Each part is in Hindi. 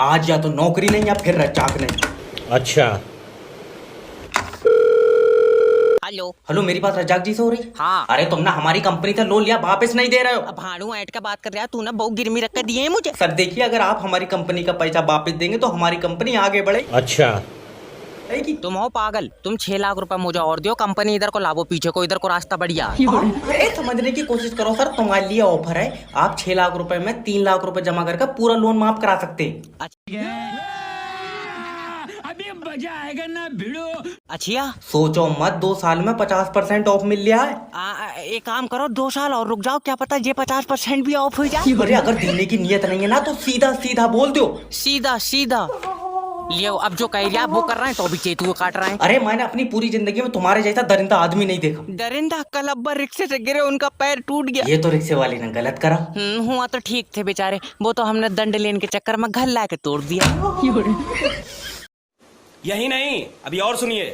आज या तो नौकरी नहीं या फिर रज्जाक नहीं। अच्छा। हेलो। हेलो, मेरी बात रज्जाक जी से हो रही? हाँ। अरे तुम ना हमारी कंपनी से लोन लिया, वापस नहीं दे रहे हो। अब भाड़ू ऐट का बात कर रहा है तू ना, बहुत गिरमी रख कर दिए है मुझे। सर देखिए, अगर आप हमारी कंपनी का पैसा वापस देंगे तो हमारी कंपनी आगे बढ़े। अच्छा। तुम हो पागल, तुम 6 लाख रुपए मुझे और दियो, कंपनी इधर को लावो, पीछे को इधर को रास्ता बढ़िया। अरे समझने की कोशिश करो सर, तुम्हारे लिए ऑफर है। आप 6 लाख रुपए में 3 लाख रुपए जमा करके पूरा लोन माफ करा सकते हैं। अभी मजा आएगा ना भिड़ो। अच्छा, सोचो मत, 2 साल में 50% ऑफ मिल लिया है। एक काम करो, 2 साल और रुक जाओ, क्या पता ये 50% भी ऑफ हो जाए। अरे अगर देने की नियत नहीं है ना तो सीधा सीधा बोल दो। सीधा सीधा लियो। अब जो कह रहा वो कर रहे हैं तो अभी चेतु को काट रहे हैं। अरे मैंने अपनी पूरी जिंदगी में तुम्हारे जैसा दरिंदा आदमी नहीं देखा। दरिंदा कल अब्बा रिक्शे से गिरे, उनका पैर टूट गया। ये तो रिक्शे वाले ने गलत करा। हुआ तो ठीक थे बेचारे, वो तो हमने दंड लेने के चक्कर में घर ला के तोड़ दिया। यही नहीं, अभी और सुनिए।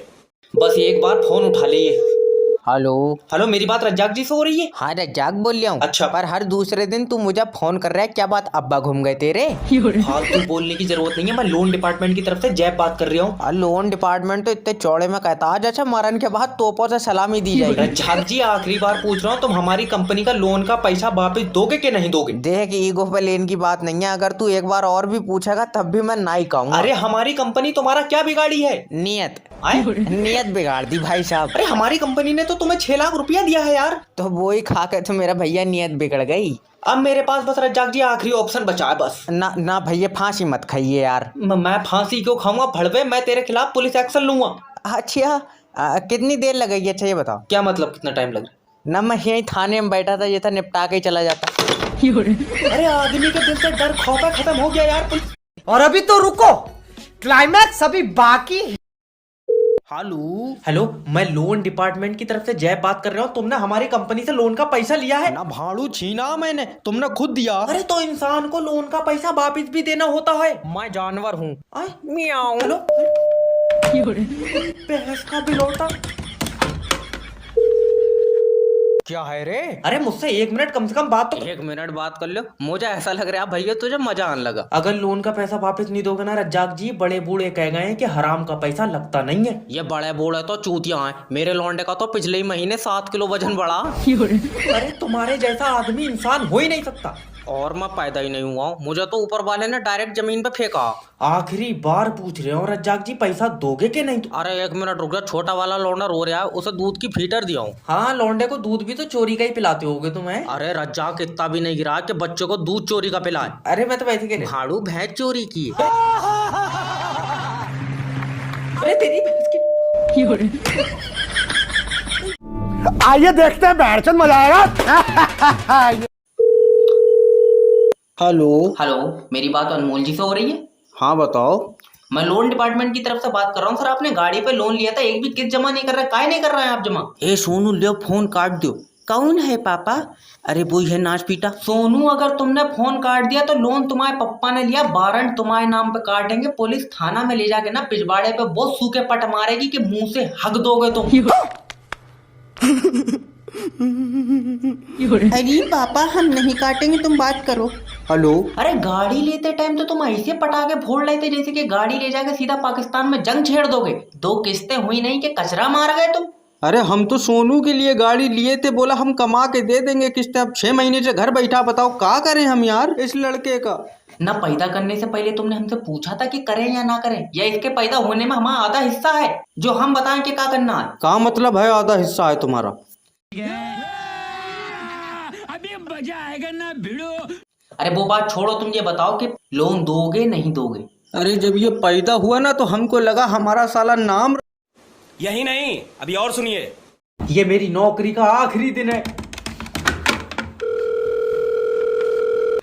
बस एक बार फोन उठा लीजिए। हेलो। हेलो, मेरी बात रज्जाक जी से हो रही है? हाँ रज्जाक बोल रहा हूँ। अच्छा। पर हर दूसरे दिन तू मुझे फोन कर रहा है, क्या बात, अब्बा घूम गए तेरे? फालतू बोलने की जरूरत नहीं है, मैं लोन डिपार्टमेंट की तरफ से जैब बात कर रही हूँ। लोन डिपार्टमेंट तो इतने चौड़े में कहता आज, अच्छा मरण के बाद तोपों से सलामी दी जाएगी। रज्जाक जी आखिरी बार पूछ रहा हूँ, तुम हमारी कंपनी का लोन का पैसा वापस दोगे कि नहीं दोगे? देख, ईगो पे लेन की बात नहीं है, अगर तू एक बार और भी पूछेगा तब भी मैं नहीं कहूँगा। अरे हमारी कंपनी तुम्हारा क्या बिगाड़ी है? नियत आए? नियत बिगाड़ दी भाई साहब। अरे हमारी कंपनी ने तो तुम्हें 6 लाख रुपया दिया है यार। तो वो ही खा के तो मेरा भैया नियत बिगड़ गई। अब मेरे पास बस रज्जाक जी आखिरी ऑप्शन बचा है बस। ना ना भैया, फांसी मत खाइए यार। मैं फांसी क्यों खाऊंगा भड़वे, मैं तेरे खिलाफ पुलिस एक्शन लूंगा। अच्छा, कितनी देर लगेगी? अच्छा ये बताओ। क्या मतलब कितना टाइम लग रहा ना मैं यही थाने में बैठा था, ये था निपटा के ही चला जाता। है? अरे आदमी के दिल से डर खौफ खत्म हो गया यार। और अभी तो रुको, क्लाइमैक्स अभी बाकी है। हेलो, मैं लोन डिपार्टमेंट की तरफ से जैब बात कर रहा हूँ। तुमने हमारी कंपनी से लोन का पैसा लिया है ना भाड़ू छीना मैंने, तुमने खुद दिया। अरे तो इंसान को लोन का पैसा वापिस भी देना होता है। मैं जानवर हूँ। मियाऊ। हेलो, भैंस का बिलौटा। क्या है रे? अरे मुझसे 1 मिनट कम से कम बात तो। 1 मिनट बात कर लो, मुझे ऐसा लग रहा है भैया तुझे मजा आने लगा। अगर लोन का पैसा वापस नहीं दोगे ना रज्जाक जी, बड़े बूढ़े कह गए हैं कि हराम का पैसा लगता नहीं है। ये बड़े बूढ़े तो चूतिया हैं, मेरे लौंडे का तो पिछले ही महीने 7 किलो वजन बढ़ा। अरे तुम्हारे जैसा आदमी इंसान हो ही नहीं सकता। और मैं पैदा ही नहीं हुआ हूँ, मुझे तो ऊपर वाले ने डायरेक्ट जमीन पे फेंका। आखिरी बार पूछ रहे हो रज्जाक जी, पैसा दोगे कि नहीं? अरे 1 मिनट रुक जा, छोटा वाला लौंडा रो रहा है, उसे दूध की फीटर दिया हूँ। हाँ, लौंडे को दूध भी तो चोरी का ही पिलाते होगे तुम्हें। अरे रज्जाक इतना भी नहीं गिरा कि बच्चों को दूध चोरी का पिलाए। अरे मैं तो वैसे कह रहा। भाड़ू भैंस चोरी की। अरे तेरी भैंस की। आइए देखते हैं, बैठचंद मजा आएगा। हेलो। हेलो, मेरी बात अनमोल जी से हो रही है? हाँ बताओ। मैं लोन डिपार्टमेंट की तरफ से बात कर रहा हूँ सर। आपने गाड़ी पे लोन लिया था, एक भी किस्त जमा नहीं कर रहा है, काहे नहीं कर रहे हैं आप जमा? ए सोनू, ले फोन काट दो। कौन है पापा? अरे वो है नाच पीटा सोनू। अगर तुमने फोन काट दिया तो लोन तुम्हारे पप्पा ने लिया, वारंट तुम्हारे नाम पे काटेंगे, पुलिस थाना में ले जाके ना पिछवाड़े पे बहुत सूखे पट मारेगी कि मुंह से हक दोगे तुम। अरे पापा, हम नहीं काटेंगे, तुम बात करो। हेलो। अरे गाड़ी लेते टाइम तो तुम ऐसे पटाखे फोड़ लेते जैसे कि गाड़ी ले जाके सीधा पाकिस्तान में जंग छेड़ दोगे। 2 किस्तें हुई नहीं कि कचरा मार गए तुम। अरे हम तो सोनू के लिए गाड़ी लिए थे, बोला हम कमा के दे देंगे किस्तें। अब 6 महीने से घर बैठा, बताओ क्या करें हम यार इस लड़के का। ना पैदा करने से पहले तुमने हमसे पूछा था कि करें या ना करें, या इसके पैदा होने में हमारा आधा हिस्सा है जो हम बताएं कि क्या करना है? क्या मतलब है आधा हिस्सा है तुम्हारा? अभी मजा आएगा ना भिड़ो। अरे वो बात छोड़ो, तुम ये बताओ कि लोन दोगे नहीं दोगे? अरे जब ये पैदा हुआ ना तो हमको लगा हमारा साला नाम। यही नहीं, अभी और सुनिए। ये मेरी नौकरी का आखिरी दिन है।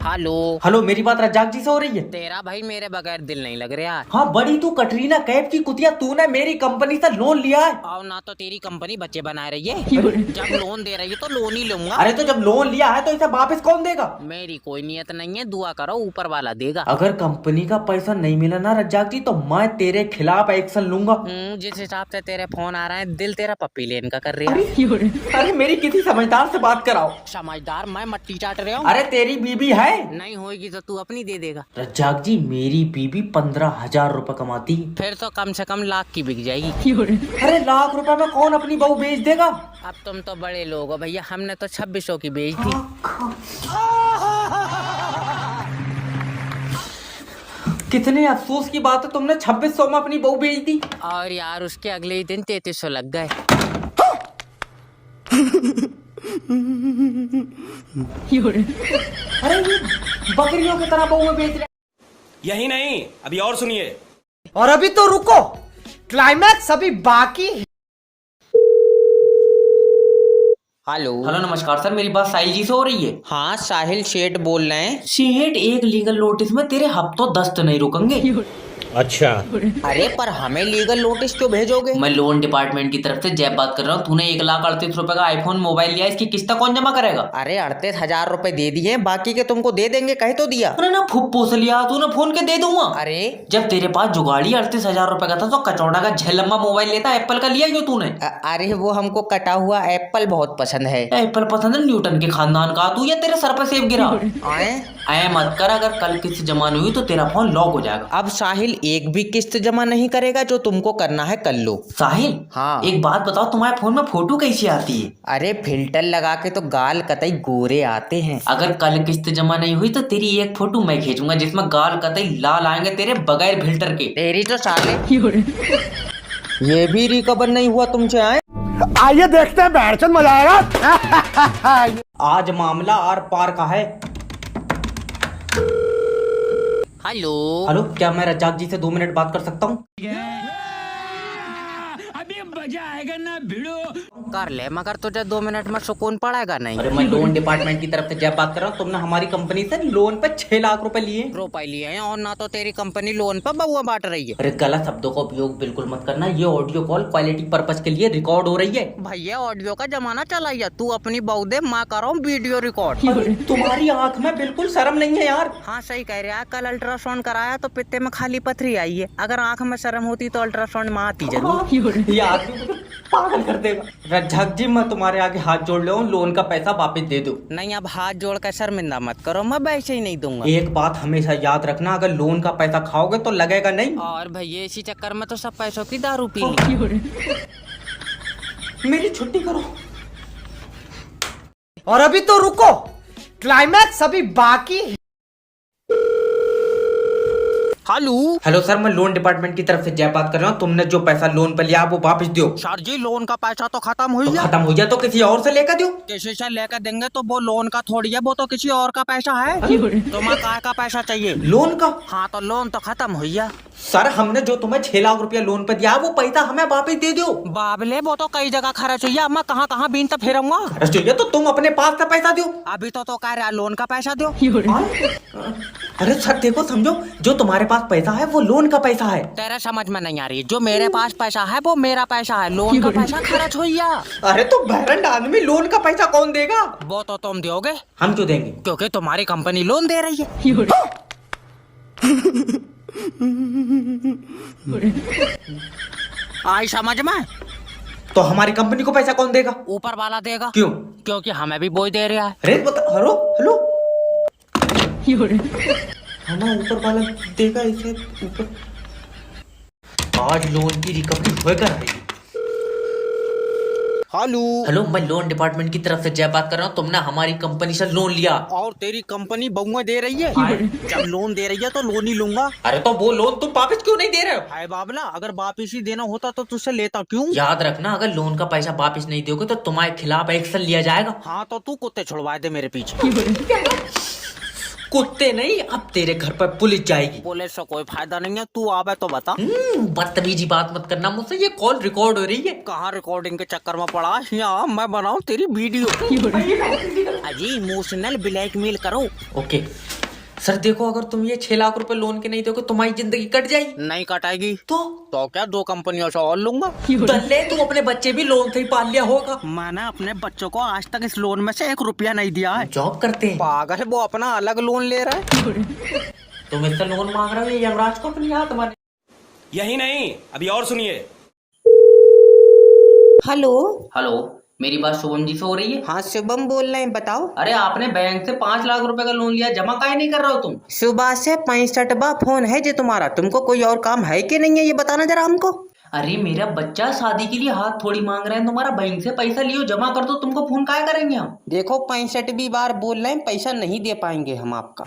हेलो, मेरी बात रज्जाक जी से हो रही है? तेरा भाई मेरे बगैर दिल नहीं लग रहा। हाँ, बड़ी तू कटरीना कैफ की कुतिया, तूने मेरी कंपनी से लोन लिया है। और ना तो तेरी कंपनी बच्चे बना रही है, जब लोन दे रही है तो लोन ही लूंगा। अरे तो जब लोन लिया है तो इसे वापस कौन देगा? मेरी कोई नियत नहीं है, दुआ करो ऊपर वाला देगा। अगर कंपनी का पैसा नहीं मिला ना रज्जाक जी, तो मैं तेरे खिलाफ एक्शन लूंगा। जिस हिसाब से तेरे फोन आ रहा है, दिल तेरा पप्पी लेन का कर रही है। अरे मेरी किसी समझदार से बात कराओ। समझदार मैं मट्टी चाट रहा हूँ। अरे तेरी बीबी है। नहीं होगी तो तू अपनी दे देगा। रज्जाक जी, मेरी बीबी 15,000 रुपए कमाती है। फिर तो कम से कम लाख की बिक जाएगी। अरे लाख रुपए में कौन अपनी बहू बेच देगा? अब तुम तो बड़े लोग हो भैया, हमने तो 2600 की बेच दी। कितने अफसोस की बात है, तुमने 2600 में अपनी बहू बेच दी। और यार उसके अगले ही दिन 3300 लग गए। अरे ये बकरियों की तरह बहू बेच रहे। यही नहीं, अभी और सुनिए। और अभी तो रुको, क्लाइमैक्स अभी बाकी है। हेलो। हेलो नमस्कार सर, मेरी बात साहिल जी से हो रही है? हाँ साहिल शेठ बोल रहे हैं। शेठ, एक लीगल नोटिस में तेरे हफ्तों दस्त नहीं रुकेंगे। अच्छा। अरे पर हमें लीगल नोटिस क्यों भेजोगे? मैं लोन डिपार्टमेंट की तरफ से जैब बात कर रहा हूँ। तूने 1,38,000 रुपए का आईफोन मोबाइल लिया, इसकी किस्त कौन जमा करेगा? अरे 38,000 रुपए दे दिए, बाकी के तुमको दे देंगे, कह तो दिया। अरे ना फुप्पो से लिया, तूने फोन के दे दूंगा। अरे जब तेरे पास जुगाड़ी 38,000 रुपए का था तो कचौड़ा का झलम्बा मोबाइल लेता, एप्पल का लिया क्यों तूने? अरे वो हमको कटा हुआ एप्पल बहुत पसंद है। एप्पल पसंद है? न्यूटन के खानदान का तू, या तेरे सर पे सेब गिरा? ऐ मत कर, अगर कल किस्त जमा नहीं हुई तो तेरा फोन लॉक हो जाएगा। अब साहिल एक भी किस्त जमा नहीं करेगा, जो तुमको करना है कर लो। साहिल, हाँ। एक बात बताओ, तुम्हारे फोन में फोटो कैसी आती है? अरे फिल्टर लगा के तो गाल कतई गोरे आते हैं। अगर कल किस्त जमा नहीं हुई तो तेरी एक फोटो मैं खींचूंगा जिसमें गाल कतई लाल आएंगे तेरे, बगैर फिल्टर के। तेरी तो साले ये भी रिकवर नहीं हुआ तुमसे। आए आइए देखते हैं, बैठचंद मजा आएगा। आज मामला आर पार का है। हेलो। हेलो, क्या मैं रज्जाक जी से 2 मिनट बात कर सकता हूँ? अभी मजा आएगा ना भिड़ो। कर ले, मगर तुझे 2 मिनट में सुकून पड़ेगा नहीं। अरे मैं लोन डिपार्टमेंट की तरफ से जब बात कर रहा हूँ। तुमने हमारी कंपनी से लोन पे 6 लाख रुपए लिए। रुपए लिए हैं, और ना तो तेरी कंपनी लोन पर बउआ बांट रही है। अरे गलत शब्दों का उपयोग बिल्कुल मत करना। ये ऑडियो कॉल क्वालिटी पर्पज के लिए रिकॉर्ड हो रही है। भैया ऑडियो का जमाना चला है, तू अपनी बहू दे, मैं करो वीडियो रिकॉर्ड। अरे तुम्हारी आंख में बिल्कुल शर्म नहीं है यार। हाँ सही कह रहे हैं, कल अल्ट्रासाउंड कराया तो पित्ते में खाली पथरी आई है। अगर आंख में शर्म होती तो अल्ट्रासाउंड में आती जरूर। ये आदमी मुझे पागल कर देगा। रज्जाक जी, मैं तुम्हारे आगे हाथ जोड़ ले, लोन का पैसा वापस दे दो। नहीं, अब हाथ जोड़ कर शर्मिंदा मत करो, मैं वैसे ही नहीं दूंगा। एक बात हमेशा याद रखना, अगर लोन का पैसा खाओगे तो लगेगा नहीं। और भैया इसी चक्कर में तो सब पैसों की दारू पी ली। मेरी छुट्टी करो। और अभी तो रुको, क्लाइमैक्स अभी बाकी है। हेलो। हेलो सर, मैं लोन डिपार्टमेंट की तरफ से जय बात कर रहा हूँ। तुमने जो पैसा लोन पे लिया वो वापस दो। सर जी, लोन का पैसा तो खत्म हो तो गया। खत्म हो गया तो किसी और से लेकर दो। किसी से लेकर देंगे तो वो लोन का थोड़ी है, वो तो किसी और का पैसा है। तुम्हें काय का पैसा चाहिए? लोन का? हाँ तो लोन तो खत्म हो गया। सर, हमने जो तुम्हें 6 लाख रुपया लोन पे दिया वो पैसा हमें वापस दे दो। बाबले, वो तो कई जगह खर्च हुई है, मैं कहाँ कहाँ बीन तो फेरूंगा। तो तुम अपने पास का पैसा दो। अभी तो कह रहा लोन का पैसा दो। अरे सर देखो, समझो, जो तुम्हारे पास पैसा है वो लोन का पैसा है। तेरे समझ में नहीं आ रही, जो मेरे पास पैसा है वो मेरा पैसा है, लोन का पैसा खर्च हुई है। अरे तो बहरन आदमी, लोन का पैसा कौन देगा? वो तो तुम दोगे। हम क्यों देंगे? क्योंकि तुम्हारी कंपनी लोन दे रही है। आई समझ में? तो हमारी कंपनी को पैसा कौन देगा? ऊपर वाला देगा। क्यों? क्योंकि हमें भी बोझ दे रहा है। अरे बता, हेलो हेलो, हमें ऊपर वाला देगा इसे ऊपर। आज लोन की रिकवरी होकर आएगी। हेलो। हेलो, मैं लोन डिपार्टमेंट की तरफ से जय बात कर रहा हूँ। तुमने हमारी कंपनी से लोन लिया और तेरी कंपनी बउआ दे रही है। जब लोन दे रही है तो लोन ही लूंगा। अरे तो वो लोन तुम वापस क्यों नहीं दे रहे हो? हाय बाबला, अगर वापिस ही देना होता तो तुझसे लेता क्यों? याद रखना, अगर लोन का पैसा वापस नहीं दोगे तो तुम्हारे खिलाफ एक्शन लिया जाएगा। हाँ तो तू कुत्ते छुड़वा दे मेरे पीछे। कुत्ते नहीं, अब तेरे घर पर पुलिस जाएगी। पुलिस से कोई फायदा नहीं है, तू आवे तो बता। बदतमीजी बात मत करना मुझसे, ये कॉल रिकॉर्ड हो रही है। कहाँ रिकॉर्डिंग के चक्कर में पड़ा? यहाँ मैं बनाऊँ तेरी वीडियो। अजी इमोशनल ब्लैकमेल करो। ओके सर, देखो, अगर तुम ये 6 लाख रुपए लोन के नहीं दोगे तुम्हारी जिंदगी कट जाएगी। नहीं कटाएगी तो क्या 2 कंपनियों से और लूंगा? दल्ले, तू अपने बच्चे भी लोन से ही पाल लिया होगा। मैंने अपने बच्चों को आज तक इस लोन में से 1 रुपया नहीं दिया है। जॉब करते हैं। पागल है, वो अपना अलग लोन ले रहा है। तुम इससे लोन मांग रहे हो, यमराज को अपनी हाथ मारे। यही नहीं, अभी और सुनिए। हेलो। हेलो, मेरी बात शुभम जी से हो रही है? हाँ शुभम बोल रहे हैं, बताओ। अरे आपने बैंक से 5 लाख रुपए का लोन लिया, जमा काहे नहीं कर रहे हो तुम? सुबह से 65वां फोन है जी तुम्हारा, तुमको कोई और काम है कि नहीं है ये बताना जरा हमको। अरे मेरा बच्चा शादी के लिए हाथ थोड़ी मांग रहे हैं तुम्हारा, बैंक से पैसा लियो जमा कर दो, तुमको फोन काहे करेंगे हम? देखो 65वीं बार बोल रहे हैं, पैसा नहीं दे पाएंगे हम आपका।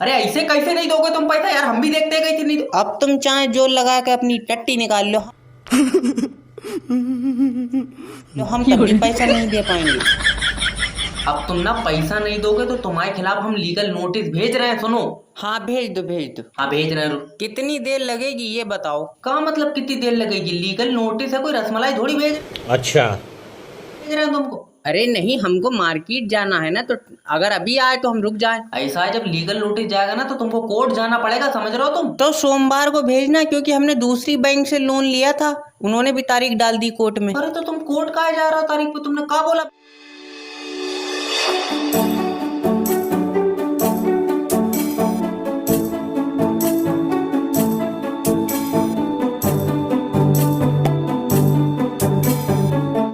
अरे ऐसे कैसे नहीं दोगे तुम पैसा यार, हम भी देखते कैसे नहीं दो। अब तुम चाहे जोर लगा के अपनी टट्टी निकाल लो, तो हम तभी पैसा नहीं दे पाएंगे। अब तुम ना पैसा नहीं दोगे तो तुम्हारे खिलाफ हम लीगल नोटिस भेज रहे हैं, सुनो। हाँ भेज दो भेज दो। हाँ भेज रहे हैं। कितनी देर लगेगी ये बताओ। का मतलब कितनी देर लगेगी? लीगल नोटिस है, कोई रसमलाई थोड़ी भेज रहे हैं तुमको। अरे नहीं, हमको मार्केट जाना है ना, तो अगर अभी आए तो हम रुक जाए। ऐसा है जब लीगल नोटिस जाएगा ना तो तुमको कोर्ट जाना पड़ेगा, समझ रहे हो तुम? तो सोमवार को भेजना, क्योंकि हमने दूसरी बैंक से लोन लिया था, उन्होंने भी तारीख डाल दी कोर्ट में। अरे तो तुम कोर्ट काहे जा रहे हो तारीख पे? तुमने क्या बोला?